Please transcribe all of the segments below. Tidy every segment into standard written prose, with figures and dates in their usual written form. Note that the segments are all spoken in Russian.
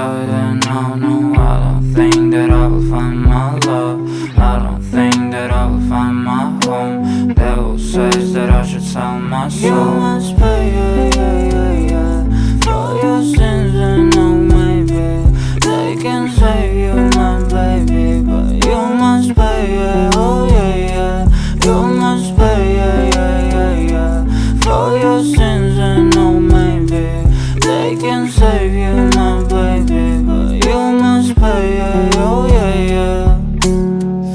inside and no, I don't think that I will find my love. I don't think that I will find my home. Devil says that I should sell my soul. You must pay, for your sins and no, maybe they can save you, my baby, but you must pay, oh yeah. You must pay, for your sins and no, maybe they can save you, my baby, but you must pay, oh yeah.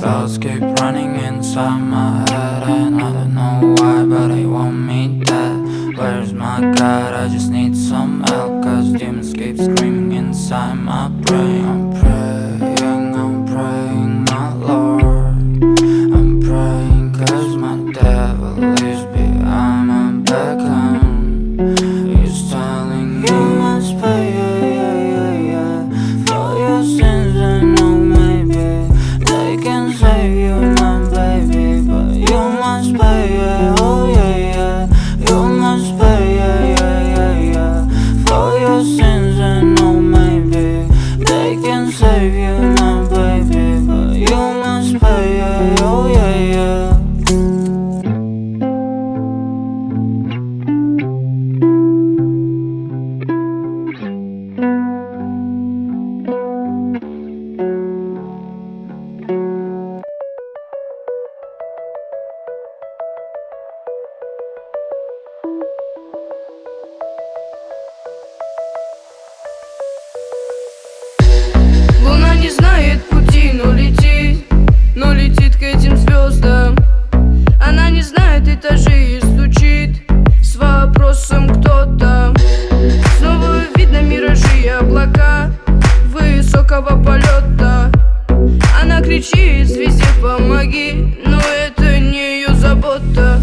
Thoughts keep running inside my head and I don't know why, but they want me dead. Where's my God? I just need some help, cause demons keep screaming inside my brain. I'm praying, my Lord. I'm praying cause my devil is behind my back and he's telling me you must pay, for your sins and no, maybe they can save you, my baby, but you must pay, oh yeah. You must pay, for your sins and no, maybe they can save you, my baby, but you must pay, oh yeah. Луна не знает пути, но летит к этим звездам. Она не знает этажей и стучит с вопросом, кто там. Снова видно миражи и облака высокого полета. Она кричит звезде помоги, но это не ее забота.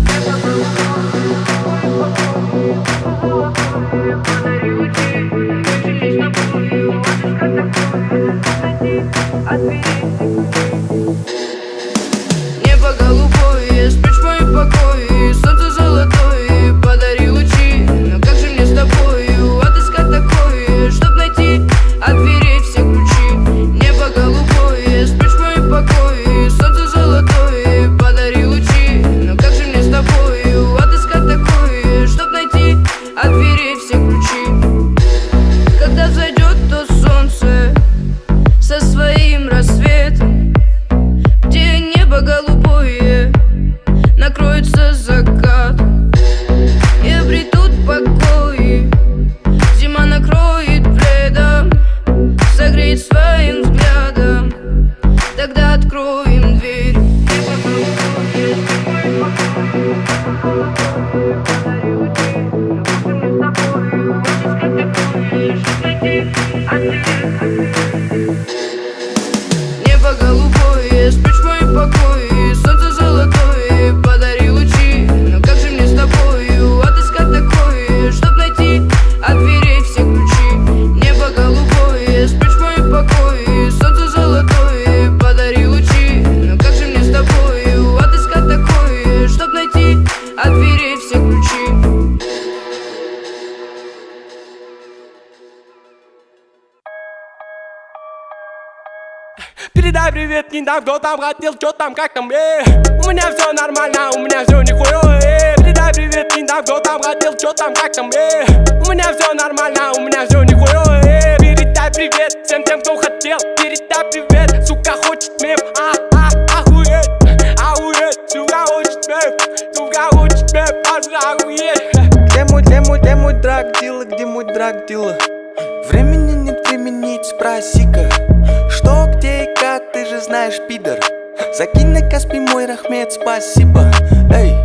Небо голубое, спрячь в мои покои, солнце золотое, подари лучи. Но как же мне с тобою отыскать такое, чтоб найти от дверей все ключи? Небо голубое, спрячь в мои покои, солнце золотое, подари лучи. Но как же мне с тобою отыскать такое, чтоб найти от дверей все ключи? Когда взойдет то солнце со своим рассветом, где небо голубое накроется закат и обретут покой, зима накроет пледом, согреет своим взглядом, тогда откроем дверь. Небо голубое, спрячь в мои покои, солнце золотое, подари лучи. Но как же мне с тобою отыскать такое, чтоб найти от дверей все ключи? Небо голубое, спрячь в мои покои, солнце золотое, подари лучи. Но как же мне с тобою отыскать такое, чтоб найти от дверей все ключи? Передай привет, не дам, кто там хотел, что там, как там, У меня все нормально, у меня все нихуя, Передай привет, не дам, кто там хотел, что там, как там, У меня все нормально, у меня все нихуя, Передай привет всем тем, кто хотел, передай привет, сука хочет мем, охуеть, сука хочет мем, охуеть. Где мой драг-дилла, где мой драг-дилла? Времени нет, времени, спроси-ка, что, где и как, ты же знаешь, пидор. Закинь на Каспий мой рахмет, спасибо. Эй,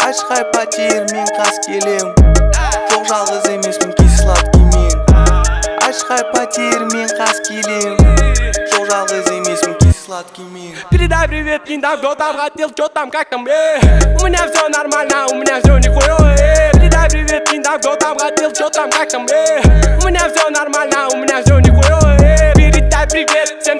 ашхай потер, мен қас келем. Жоқ жалғыз емеспін, кей сладкий мен. Ашхай потер, мен қас келем. Жоқ жалғыз емеспін, кей сладкий мен. Передай привет, не дам, кто там хотел, что там, как там, У меня все нормально, у меня все нихуя, Передай привет, не дам, кто там хотел, что там, как там, У меня все нормально, у меня все нихуя, Передай привет всем